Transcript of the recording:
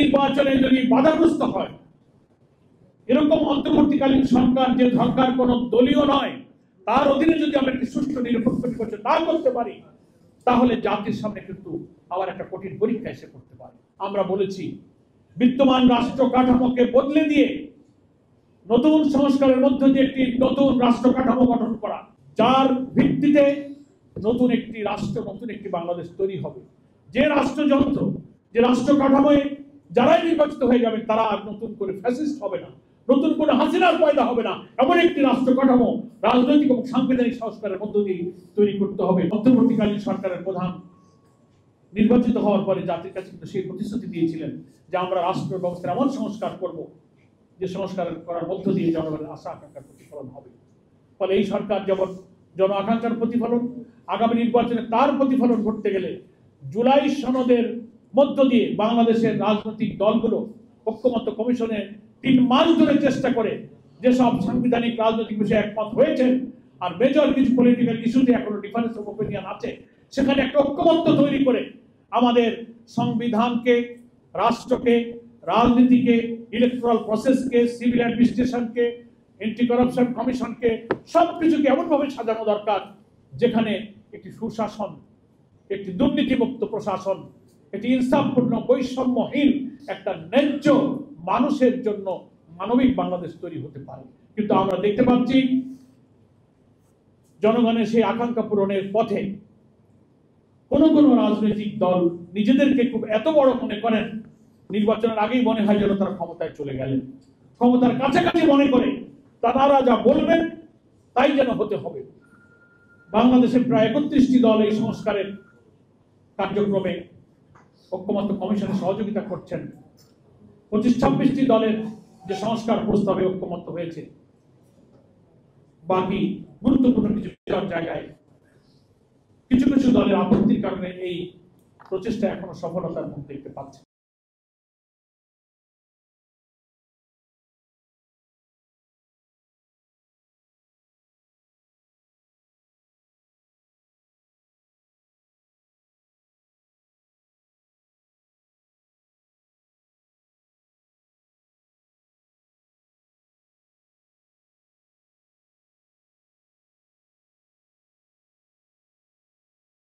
নির্বাচনে যদি বাধাগ্রস্ত হয়, এরকম অন্তর্বর্তীকালীন সরকার যে সরকার কোন দলীয় নয়, তার অধীনে যদি আমরা একটি সুষ্ঠু নিরপেক্ষ নির্বাচন না করতে পারি, তাহলে জাতির সামনে কিন্তু আবার একটা কঠিন পরীক্ষা এসে পড়তে পারে। আমরা বলেছি বিদ্যমান রাষ্ট্র কাঠামোকে বদলে দিয়ে নতুন সংস্কারের মধ্য দিয়ে একটি নতুন রাষ্ট্র কাঠামো গঠন করা, যার ভিত্তিতে নতুন একটি রাষ্ট্র, নতুন একটি বাংলাদেশ তৈরি হবে। যে রাষ্ট্রযন্ত্র, যে রাষ্ট্র কাঠামোয় যারাই নির্বাচিত হয়ে যাবে তারা আর নতুন করে ফ্যাসিস্ট হবে না, নতুন করে হাসিনার পয়দা হবে না, এমন একটি রাষ্ট্র কাঠামো রাজনৈতিক এবং সাংবিধানিক সংস্কারের মধ্য দিয়ে তৈরি করতে হবে। অন্তর্বর্তীকালীন সরকারের প্রধান নির্বাচিত হওয়ার পরে জাতির কাছে কিন্তু সেই প্রতিশ্রুতি দিয়েছিলেন যে আমরা রাষ্ট্র ব্যবস্থার এমন সংস্কার করব যে সংস্কার করার মধ্য দিয়ে জনগণের আশা আকাঙ্ক্ষার প্রতিফলন হবে। ফলে এই সরকার যেমন জন আকাঙ্ক্ষার প্রতিফলন, আগামী নির্বাচনে তার প্রতিফলন ঘটতে গেলে জুলাই সনদের মধ্য দিয়ে বাংলাদেশের রাজনৈতিক দলগুলো ঐক্যমত্য কমিশনে 3 মাস ধরে চেষ্টা করে যেসব সাংবিধানিক রাজনৈতিক বিষয়ে একমত হয়েছেন, আর মেজর কিছু পলিটিক্যাল ইস্যুতে এখনো ডিফারেন্স অফ ওপিনিয়ন আছে, সেখানে একটা ঐক্যমত্য তৈরি করে আমাদের সংবিধানকে, রাষ্ট্রকে, রাজনীতিকে, ইলেকট্রাল প্রসেসকে, সিভিল অ্যাডমিনিস্ট্রেশনকে, এন্টি করাপশন কমিশনকে, সবকিছুকে এমনভাবে সাজানো দরকার যেখানে একটি সুশাসন, একটি দুর্নীতিমুক্ত প্রশাসন, একটি ইনসাফপূর্ণ বৈষম্যহীন একটা ন্যায্য মানুষের জন্য মানবিক বাংলাদেশ তৈরি হতে পারে। কিন্তু আমরা দেখতে পাচ্ছি জনগণের সেই আকাঙ্ক্ষা পূরণের পথে কোন রাজনৈতিক দল নিজেদেরকে খুব এত বড় মনে করেন, নির্বাচনের আগেই মনে হয় যেন তারা ক্ষমতায় চলে গেলেন, ক্ষমতার কাছাকাছি মনে করে তারা যা বলবেন তাই যেন হতে হবে। বাংলাদেশে প্রায় 31টি দল এই সংস্কারের কার্যক্রমে ঐক্যমত্য কমিশনের সহযোগিতা করছেন। 25-26টি দলের যে সংস্কার প্রস্তাবে ঐক্যমত্য হয়েছে, বাকি গুরুত্বপূর্ণ কিছু জায়গায় কিছু দলের আপত্তির কারণে এই প্রচেষ্টা এখনো সফলতার মুখ দেখতে পাচ্ছে।